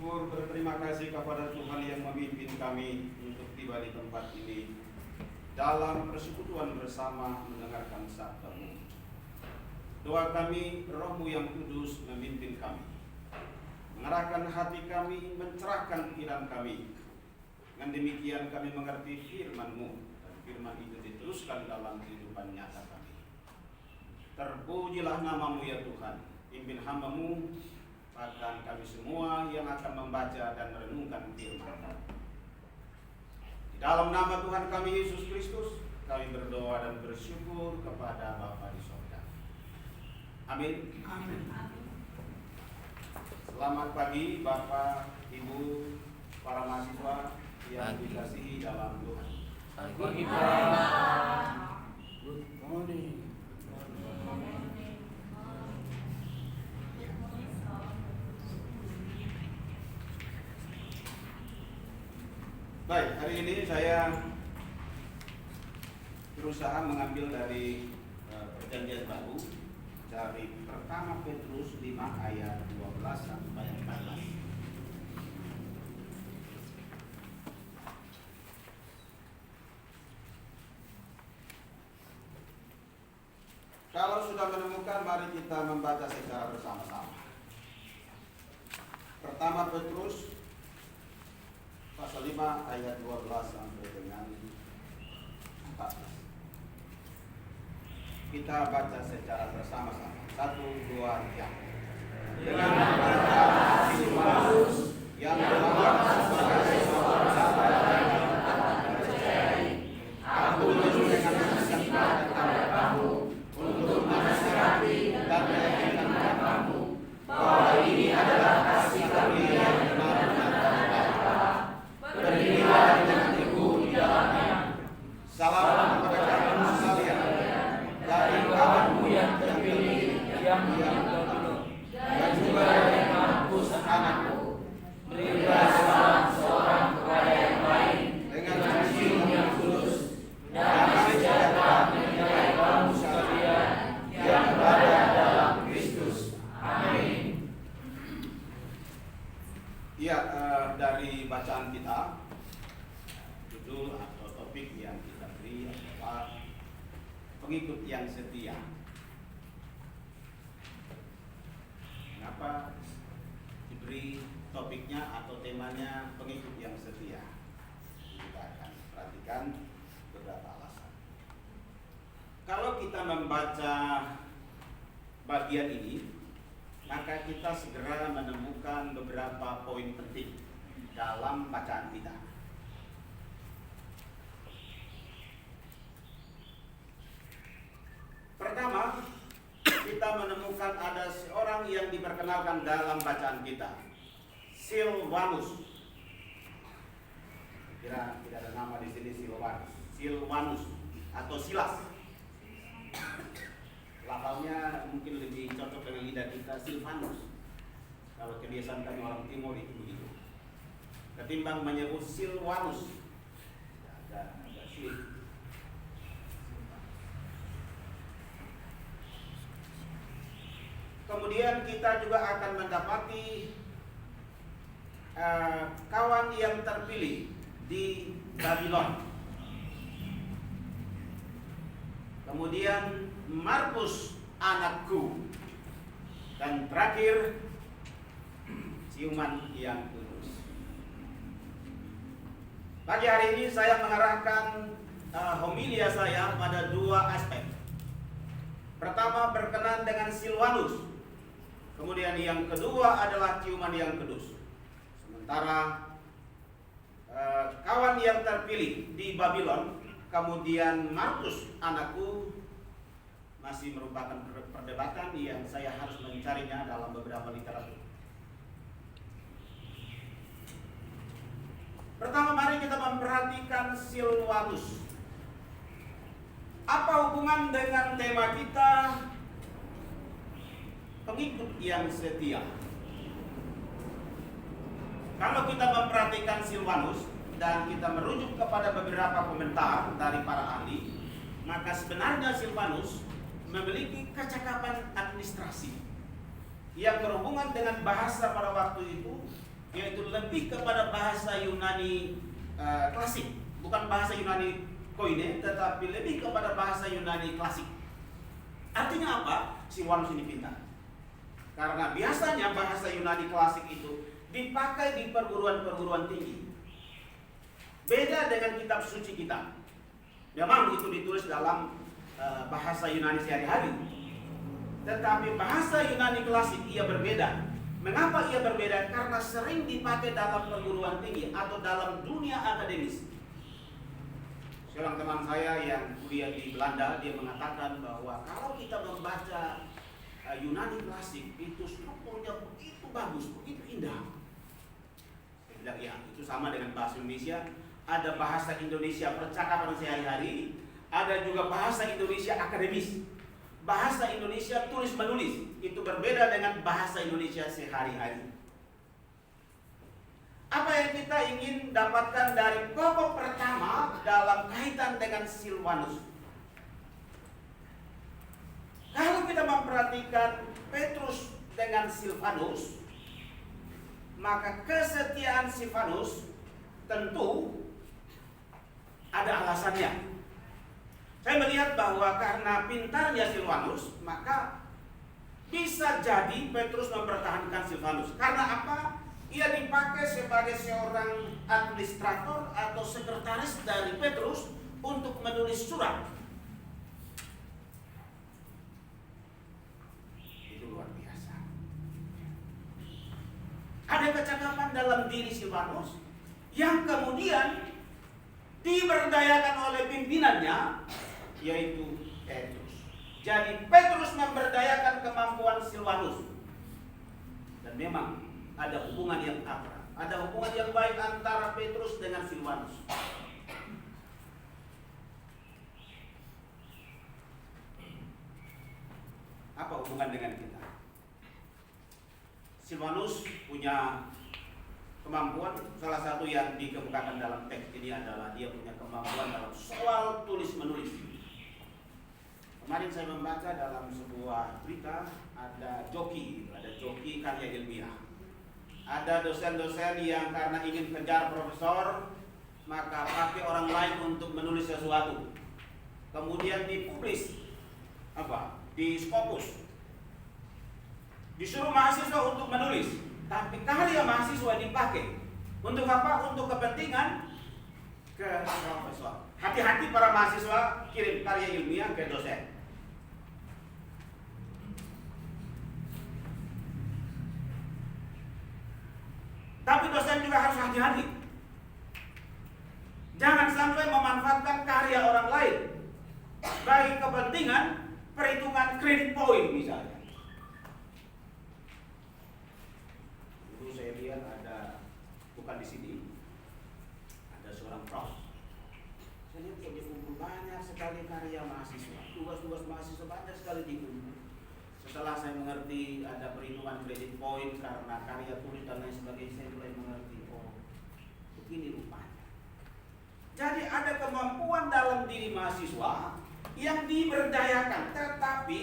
bersyukur, berterima kasih kepada Tuhan yang memimpin kami untuk tiba di tempat ini dalam persekutuan bersama mendengarkan sabda-Mu. Doa kami, Roh-Mu yang kudus memimpin kami, mengarahkan hati kami, mencerahkan pikiran kami. Dengan demikian kami mengerti firman-Mu, dan firman itu diteruskan dalam kehidupan nyata kami. Terpujilah nama-Mu ya Tuhan, pimpin hamba-Mu, bahkan kami semua yang akan membaca dan merenungkan firman. Di dalam nama Tuhan kami Yesus Kristus, kami berdoa dan bersyukur kepada Bapa di sorga. Amin. Amin. Selamat pagi Bapak, Ibu, para mahasiswa yang dikasihi dalam Tuhan. Pagi Pak. Good morning. Baik, hari ini saya berusaha mengambil dari Perjanjian Baru dari pertama Petrus 5 ayat 12 sampai 14. Kalau sudah menemukan, mari kita membaca secara bersama-sama. Pertama Petrus pasal 5 ayat 12 sampai dengan 14. Kita baca secara bersama-sama. 1, 2, 3. Dengan berkata Silvanus yang berlaku sebagai seorang sahabat yang terpercaya, aku menyuruh dengan singkat kepada kamu untuk menasihati dan meyakinkan kamu bahwa ini adalah kasih karunia yang benar-benar dari Allah. Berdirilah dengan teguh di dalamnya. Salam kepada kamu sekalian dari kawanmu yang terpilih yang dan juga dari Markus anakku. Berilah salam seorang kepada yang lain dengan cium yang tulus dan sejahtera menyertai kamu sekalian yang berada dalam Kristus. Amin. Ya, dari bacaan kita, judul atau topik yang kita beri adalah pengikut yang setia. Kenapa diberi topiknya atau temanya pengikut yang setia? Kita akan perhatikan beberapa alasan. Kalau kita membaca bagian ini, maka kita segera menemukan beberapa poin penting dalam bacaan kita. Pertama, kita menemukan ada seorang yang diperkenalkan dalam bacaan kita, Silvanus. Kira tidak ada nama di sini Silvanus atau Silas. Lafalnya mungkin lebih cocok dengan lidah kita, Silvanus. Kalau kebiasaan kami orang timur itu begitu. Ketimbang menyebut Silvanus, agak sulit. Kemudian kita juga akan mendapati kawan yang terpilih di Babylon. Kemudian Markus anakku. Dan terakhir ciuman yang tulus. Pagi hari ini saya mengarahkan homilia saya pada dua aspek. Pertama berkenan dengan Silvanus. Kemudian yang kedua adalah ciuman yang kudus. Sementara kawan yang terpilih di Babylon, kemudian Markus anakku, masih merupakan perdebatan yang saya harus mencarinya dalam beberapa literatur. Pertama, mari kita memperhatikan Silvanus. Apa hubungan dengan tema kita? Pengikut yang setia. Kalau kita memperhatikan Silvanus dan kita merujuk kepada beberapa komentar dari para ahli, maka sebenarnya Silvanus memiliki kecakapan administrasi yang berhubungan dengan bahasa pada waktu itu yaitu lebih kepada bahasa Yunani klasik, bukan bahasa Yunani koine, tetapi lebih kepada bahasa Yunani klasik. Artinya apa? Silvanus ini pintar. Karena biasanya bahasa Yunani klasik itu dipakai di perguruan-perguruan tinggi. Beda dengan kitab suci kita. Memang itu ditulis dalam bahasa Yunani sehari-hari. Tetapi bahasa Yunani klasik ia berbeda. Mengapa ia berbeda? Karena sering dipakai dalam perguruan tinggi atau dalam dunia akademis. Seorang teman saya yang kuliah di Belanda, dia mengatakan bahwa kalau kita membaca Yunani klasik, itu strukturnya begitu bagus, begitu indah. Saya bilang, ya, itu sama dengan bahasa Indonesia. Ada bahasa Indonesia percakapan sehari-hari, ada juga bahasa Indonesia akademis. Bahasa Indonesia tulis-menulis itu berbeda dengan bahasa Indonesia sehari-hari. Apa yang kita ingin dapatkan dari pokok pertama dalam kaitan dengan Silvanus? Kalau kita memperhatikan Petrus dengan Silvanus, maka kesetiaan Silvanus tentu ada alasannya. Saya melihat bahwa karena pintarnya Silvanus, maka bisa jadi Petrus mempertahankan Silvanus. Karena apa? Ia dipakai sebagai seorang administrator atau sekretaris dari Petrus untuk menulis surat. Itu luar biasa. Ada kecakapan dalam diri Silvanus yang kemudian diberdayakan oleh pimpinannya, yaitu Petrus. Jadi Petrus memberdayakan kemampuan Silvanus. Dan memang ada hubungan yang akrab, ada hubungan yang baik antara Petrus dengan Silvanus. Apa hubungan dengan kita? Silvanus punya kemampuan, salah satu yang dikemukakan dalam teks ini adalah dia punya kemampuan dalam soal tulis menulis. Kemarin saya membaca dalam sebuah berita ada joki karya ilmiah. Ada dosen-dosen yang karena ingin kejar profesor, maka pakai orang lain untuk menulis sesuatu. Kemudian dipublis di Scopus. Disuruh mahasiswa untuk menulis, tapi karya mahasiswa dipakai untuk apa? Untuk kepentingan ke profesor. Hati-hati para mahasiswa kirim karya ilmiah ke dosen. Tapi dosen juga harus hati-hati. Jangan sampai memanfaatkan karya orang lain bagi kepentingan perhitungan kredit poin misalnya. Dulu saya lihat ada, bukan di sini, ada seorang prof. Saya lihat dia kumpul banyak sekali karya mahasiswa, tugas-tugas mahasiswa banyak sekali dikumpul. Setelah saya mengerti ada perhitungan kredit poin karena karya tulis dan lain sebagainya, saya mulai mengerti, oh begini rupanya. Jadi ada kemampuan dalam diri mahasiswa yang diberdayakan, tetapi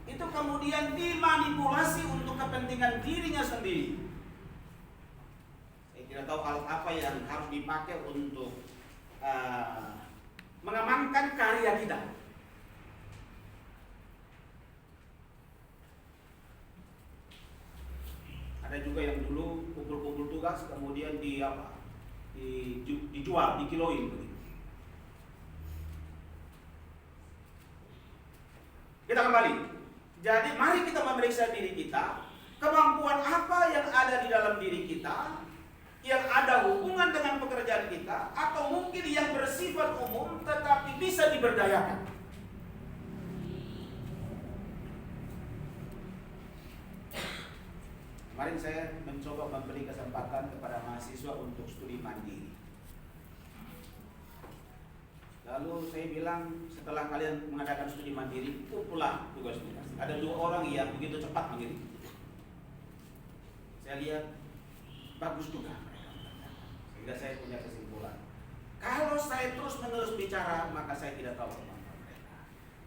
itu kemudian dimanipulasi untuk kepentingan dirinya sendiri. Saya tidak tahu alat apa yang harus dipakai untuk mengamankan karya kita. Ada juga yang dulu kumpul-kumpul tugas kemudian dijual, dikiloin begitu. Kita kembali. Jadi mari kita memeriksa diri kita, kemampuan apa yang ada di dalam diri kita yang ada hubungan dengan pekerjaan kita, atau mungkin yang bersifat umum tetapi bisa diberdayakan. Kemarin saya mencoba memberi kesempatan kepada mahasiswa untuk studi mandiri. Lalu saya bilang, setelah kalian mengadakan studi mandiri, kumpulah tugas-tugas. Ada 2 orang yang begitu cepat mengirim. Saya lihat bagus juga mereka. Sehingga saya punya kesimpulan. Kalau saya terus-menerus bicara, maka saya tidak tahu kemampuan mereka.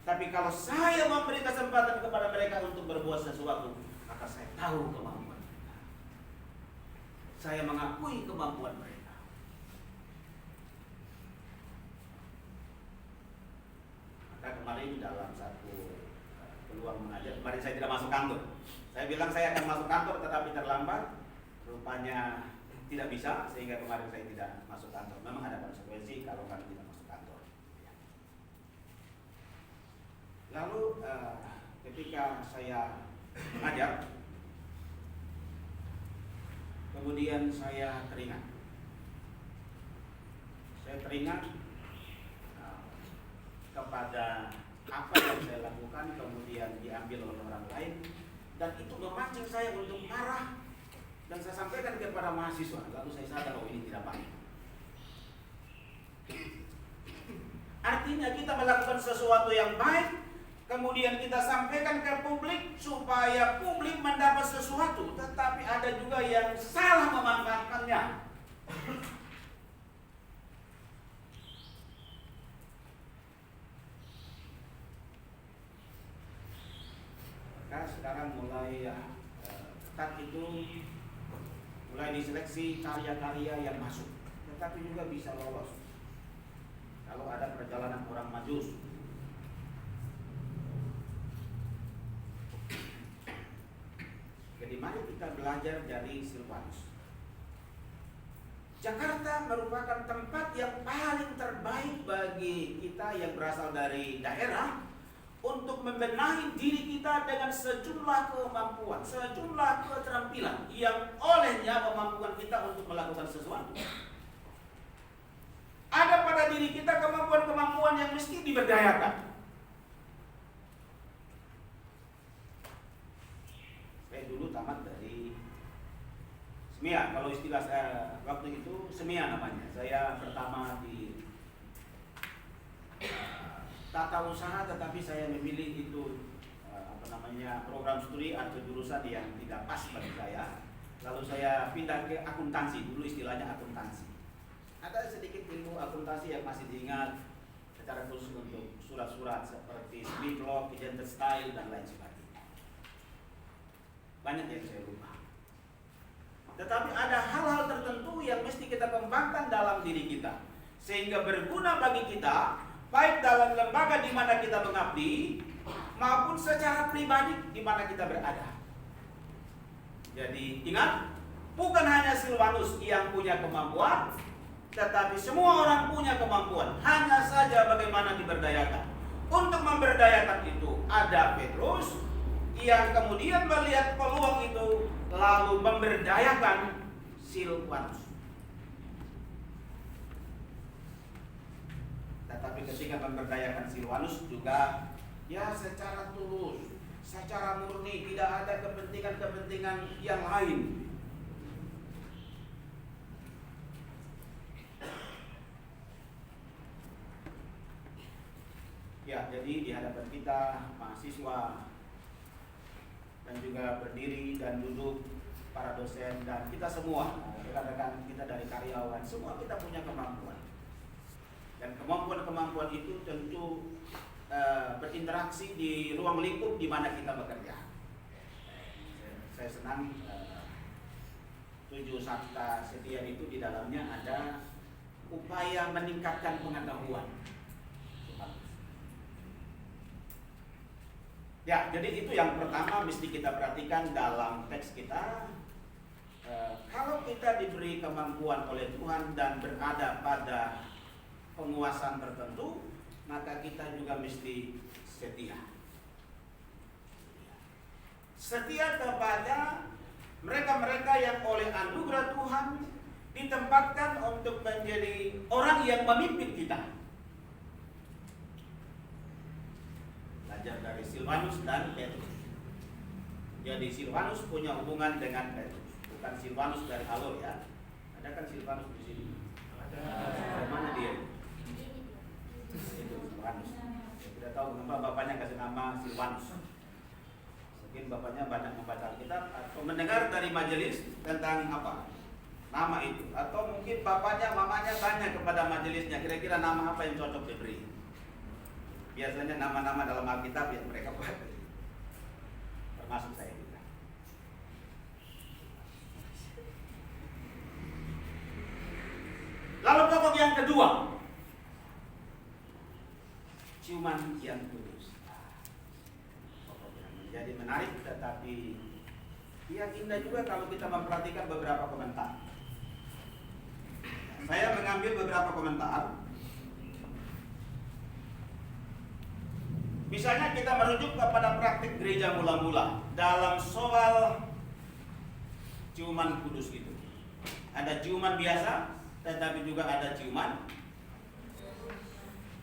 Tapi kalau saya memberi kesempatan kepada mereka untuk berbuat sesuatu, maka saya tahu kemampuan. saya mengakui kemampuan mereka. Maka kemarin dalam satu peluang mengajar, kemarin saya tidak masuk kantor. Saya bilang saya akan masuk kantor tetapi terlambat, rupanya tidak bisa, sehingga kemarin saya tidak masuk kantor. Memang ada konsekuensi kalau kami tidak masuk kantor. Lalu ketika saya mengajar, kemudian saya teringat. Kepada apa yang saya lakukan kemudian diambil oleh orang lain, dan itu memancing saya untuk marah, dan saya sampaikan kepada mahasiswa. Lalu saya sadar, oh ini tidak baik. Artinya kita melakukan sesuatu yang baik, kemudian kita sampaikan ke publik supaya publik mendapat sesuatu, tetapi ada juga yang salah memanfaatkannya. Maka sekarang mulai ketat itu, mulai diseleksi karya-karya yang masuk, tetapi juga bisa lolos. Kalau ada perjalanan orang Majus, jadi mari kita belajar dari Silvanus. Jakarta merupakan tempat yang paling terbaik bagi kita yang berasal dari daerah untuk membenahi diri kita dengan sejumlah kemampuan, sejumlah keterampilan yang olehnya kemampuan kita untuk melakukan sesuatu. Ada pada diri kita kemampuan-kemampuan yang mesti diberdayakan. Saya dulu tamat dari SMIA, kalau istilah saya waktu itu SMIA namanya. Saya pertama di tata usaha, tetapi saya memilih itu program studi atau jurusan yang tidak pas bagi saya. Lalu saya pindah ke akuntansi, dulu istilahnya akuntansi. Ada sedikit ilmu akuntansi yang masih diingat secara khusus untuk surat-surat seperti Smith Law, Gender Style, dan lain sebagainya. Banyak yang saya lupa. Tetapi ada hal-hal tertentu yang mesti kita kembangkan dalam diri kita, sehingga berguna bagi kita, baik dalam lembaga di mana kita mengabdi, maupun secara pribadi di mana kita berada. Jadi ingat, bukan hanya Silvanus yang punya kemampuan, tetapi semua orang punya kemampuan. Hanya saja bagaimana diberdayakan. Untuk memberdayakan itu ada Petrus yang kemudian melihat peluang itu lalu memberdayakan Silvanus. Tetapi ketika memberdayakan Silvanus juga ya secara tulus, secara murni, tidak ada kepentingan-kepentingan yang lain. Ya, jadi di hadapan kita mahasiswa dan juga berdiri dan duduk para dosen dan kita semua, rekan-rekan kita dari karyawan, semua kita punya kemampuan. Dan kemampuan-kemampuan itu tentu berinteraksi di ruang lingkup di mana kita bekerja. Saya senang 7 Sabta Setia itu di dalamnya ada upaya meningkatkan pengetahuan. Ya, jadi itu yang pertama mesti kita perhatikan dalam teks kita. Kalau kita diberi kemampuan oleh Tuhan dan berada pada penguasaan tertentu, maka kita juga mesti setia. Setia kepada mereka-mereka yang oleh anugerah Tuhan ditempatkan untuk menjadi orang yang memimpin kita. Belajar dari Silvanus dan Petrus. Jadi Silvanus punya hubungan dengan Petrus, bukan Silvanus dari Alor ya. Ada kan Silvanus di sini? Ada. Dari mana dia? Itu Silvanus. Saya tidak tahu kenapa bapaknya kasih nama Silvanus. Mungkin bapaknya banyak membaca Alkitab atau mendengar dari majelis tentang apa nama itu, atau mungkin bapaknya mamanya tanya kepada majelisnya kira-kira nama apa yang cocok diberi. Biasanya nama-nama dalam Alkitab yang mereka buat, termasuk saya juga. yang kedua, ciuman yang kudus. Menjadi menarik, tetapi ya indah juga kalau kita memperhatikan beberapa komentar. Saya mengambil beberapa komentar. Misalnya kita merujuk kepada praktik gereja mula-mula dalam soal ciuman kudus itu. Ada ciuman biasa, tetapi juga ada ciuman.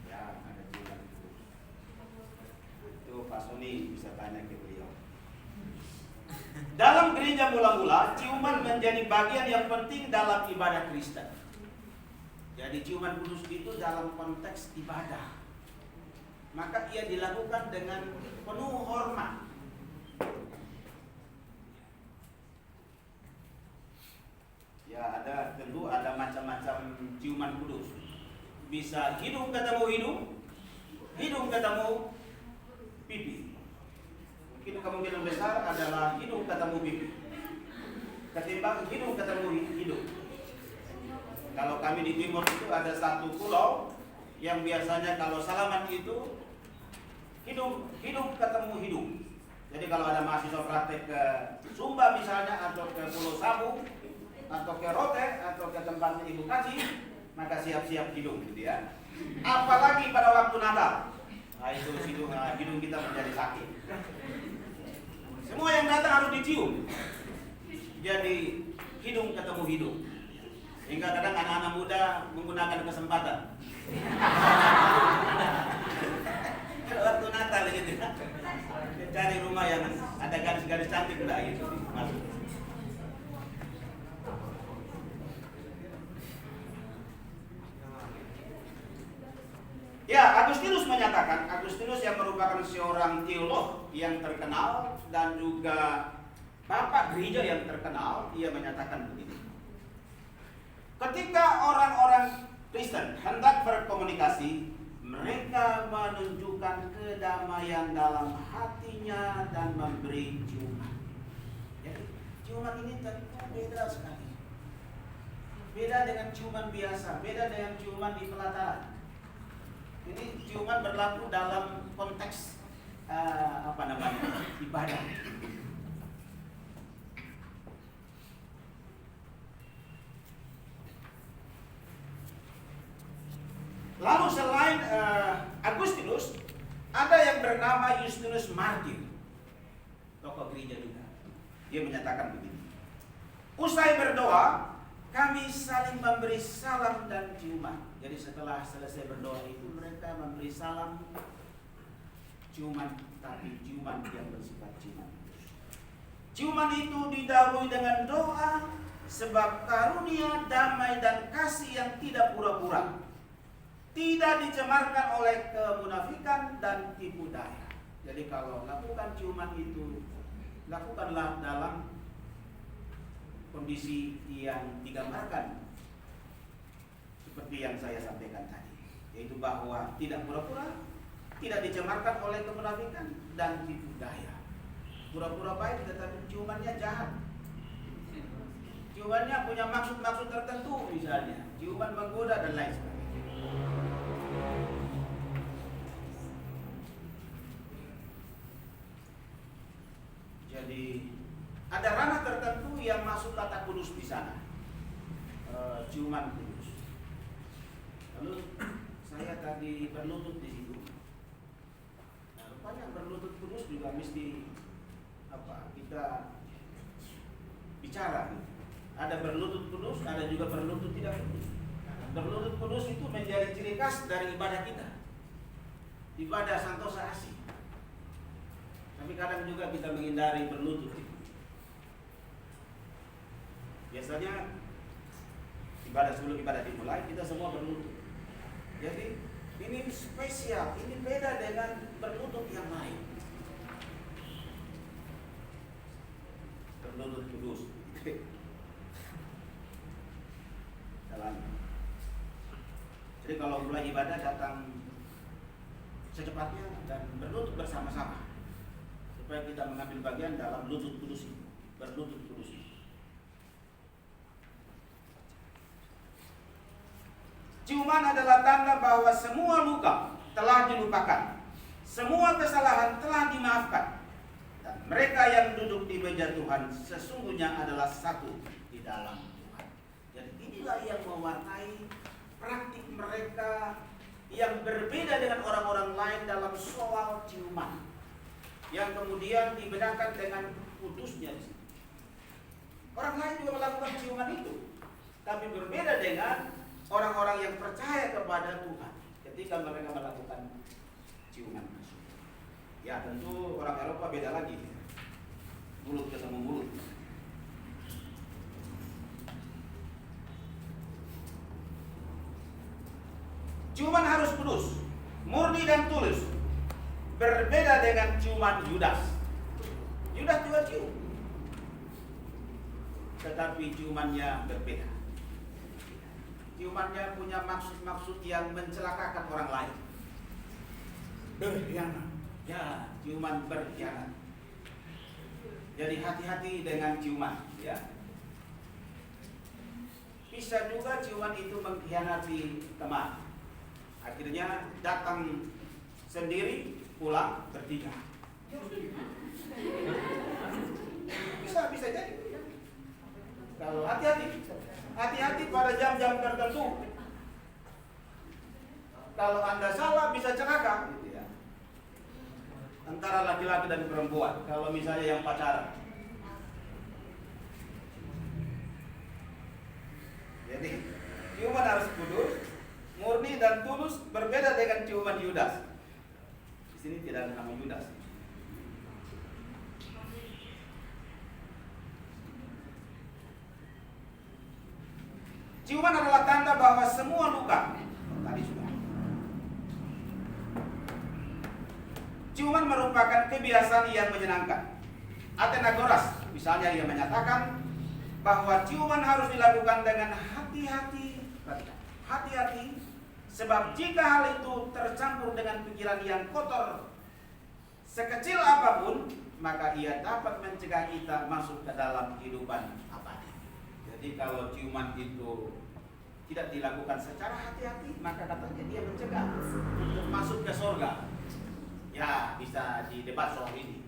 Ya, ada ciuman kudus. Itu Pak Sony bisa tanya ke beliau. Dalam gereja mula-mula, ciuman menjadi bagian yang penting dalam ibadah Kristen. Jadi ciuman kudus itu dalam konteks ibadah. Maka ia dilakukan dengan penuh hormat. Ya, tentu ada macam-macam ciuman kudus. Bisa hidung ketemu hidung, hidung ketemu pipi. Mungkin kemungkinan besar adalah hidung ketemu pipi, ketimbang hidung ketemu hidung. Kalau kami di timur itu ada satu pulau yang biasanya kalau salaman itu hidung ketemu hidung. Jadi kalau ada mahasiswa praktek ke Sumba misalnya, atau ke Pulau Sabu, atau ke Rote, atau ke tempatnya Ibu Kaji, maka siap-siap hidung gitu ya. Apalagi pada waktu Natal, nah itu hidung kita menjadi sakit. Semua yang datang harus dicium. Jadi hidung ketemu hidung. Hingga kadang anak-anak muda menggunakan kesempatan. Waktu Natal gitu, cari rumah yang ada garis-garis cantik lah gitu masuk. Ya, Agustinus menyatakan, Agustinus yang merupakan seorang teolog yang terkenal dan juga bapak gereja yang terkenal, ia menyatakan begini. Ketika orang-orang Kristen hendak berkomunikasi, mereka menunjukkan kedamaian dalam hatinya dan memberi ciuman. Jadi ciuman ini tentu beda sekali. Beda dengan ciuman biasa, beda dengan ciuman di pelataran. Ini ciuman berlaku dalam konteks ibadah. Lalu selain Agustinus, ada yang bernama Justinus Martir, tokoh gereja juga. Dia menyatakan begini: usai berdoa, kami saling memberi salam dan ciuman. Jadi setelah selesai berdoa itu mereka memberi salam, ciuman, tapi ciuman yang bersifat ciuman. Ciuman itu didahului dengan doa, sebab karunia, damai dan kasih yang tidak pura-pura, tidak dicemarkan oleh kemunafikan dan tipu daya. Jadi kalau lakukan ciuman itu, lakukanlah dalam kondisi yang digambarkan seperti yang saya sampaikan tadi, yaitu bahwa tidak pura-pura, tidak dicemarkan oleh kemunafikan dan tipu daya. Pura-pura baik tetapi ciumannya jahat. Ciumannya punya maksud-maksud tertentu, misalnya ciuman menggoda dan lain sebagainya. Jadi ada ranah tertentu yang masuk kata kudus di sana, ciuman kudus. Lalu saya tadi berlutut di situ. Nah, rupanya berlutut kudus juga mesti kita bicara. Ada berlutut kudus, ada juga berlutut tidak kudus. Berlutut kudus itu menjadi ciri khas dari ibadah kita, ibadah Santosa Asih. Tapi kadang juga kita menghindari berlutut. Biasanya sebelum ibadah dimulai kita semua berlutut. Jadi ini spesial, ini beda dengan berlutut yang lain. Berlutut kudus. Jadi kalau mulai ibadah datang secepatnya dan berlutut bersama-sama, supaya kita mengambil bagian dalam lutut kudus ini, berlutut kudus ini. Ciuman adalah tanda bahwa semua luka telah dilupakan, semua kesalahan telah dimaafkan, dan mereka yang duduk di meja Tuhan sesungguhnya adalah satu di dalam Tuhan. Jadi inilah yang mewarnai praktik mereka yang berbeda dengan orang-orang lain dalam soal ciuman, yang kemudian dibedakan dengan putusnya. Orang lain juga melakukan ciuman itu, tapi berbeda dengan orang-orang yang percaya kepada Tuhan ketika mereka melakukan ciuman. Ya tentu orang Eropa beda lagi, mulut ketemu mulut. Ciuman harus kudus, murni dan tulus. Berbeda dengan ciuman Yudas. Yudas juga cium, tetapi ciumannya berbeda. Ciumannya punya maksud-maksud yang mencelakakan orang lain. Berkhianat. Ya, ciuman berkhianat. Jadi hati-hati dengan ciuman, ya. Bisa juga ciuman itu mengkhianati teman. Akhirnya datang sendiri, pulang bertiga. Bisa jadi. Kalau hati-hati pada jam-jam tertentu. Kalau Anda salah bisa celaka, gitu ya. Antara laki-laki dan perempuan. Kalau misalnya yang pacaran. Jadi ciuman harus kudus, murni dan tulus, berbeda dengan ciuman Yudas. Di sini tidak ada nama Yudas. Ciuman adalah tanda bahwa semua luka tadi sudah. Ciuman merupakan kebiasaan yang menyenangkan. Athenagoras misalnya ia menyatakan bahwa ciuman harus dilakukan dengan hati-hati. Hati-hati, sebab jika hal itu tercampur dengan pikiran yang kotor, sekecil apapun, maka ia dapat mencegah kita masuk ke dalam kehidupan abadi. Jadi kalau ciuman itu tidak dilakukan secara hati-hati, maka katanya dia mencegah untuk masuk ke surga. Ya, bisa didebat soal ini.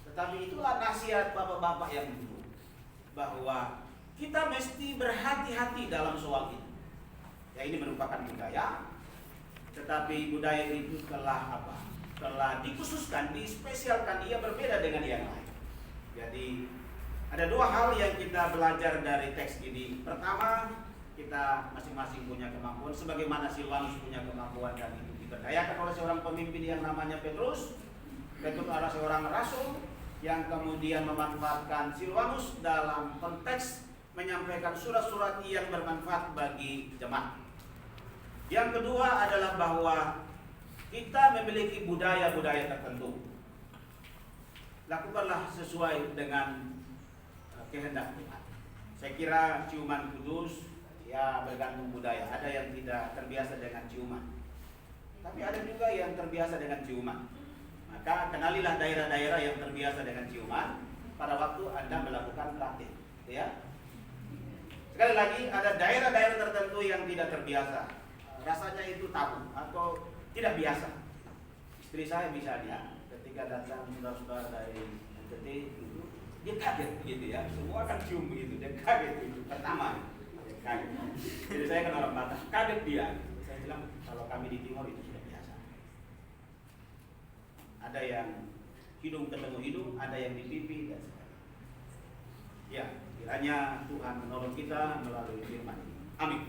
Tetapi itulah nasihat bapak-bapak yang dulu, bahwa kita mesti berhati-hati dalam soal ini. Ya, ini merupakan budaya, tetapi budaya itu telah dikhususkan, dispesialkan, ia berbeda dengan yang lain. Jadi ada dua hal yang kita belajar dari teks ini. Pertama, kita masing-masing punya kemampuan, sebagaimana Silvanus punya kemampuan dan itu diberdayakan oleh seorang pemimpin yang namanya Petrus. Petrus adalah seorang rasul yang kemudian memanfaatkan Silvanus dalam konteks menyampaikan surat-surat yang bermanfaat bagi jemaat. Yang kedua adalah bahwa kita memiliki budaya-budaya tertentu. Lakukanlah sesuai dengan kehendak Tuhan. Saya kira ciuman kudus ya bergantung budaya. Ada yang tidak terbiasa dengan ciuman, tapi ada juga yang terbiasa dengan ciuman. Maka kenalilah daerah-daerah yang terbiasa dengan ciuman pada waktu Anda melakukan praktik, ya. Sekali lagi, ada daerah-daerah tertentu yang tidak terbiasa. Rasanya itu tabu atau tidak biasa. Istri saya misalnya ketika datang saudara-saudara dari NTT itu, dia kaget gitu ya. Semua kan cium begitu, dia kaget itu pertama. Dia kaget. Jadi saya kan orang Batak, kaget dia. Saya bilang kalau kami di Timur itu sudah biasa. Ada yang hidung ketemu hidung, ada yang di pipi dan sebagainya. Ya, kiranya Tuhan menolong kita melalui firman ini. Amin.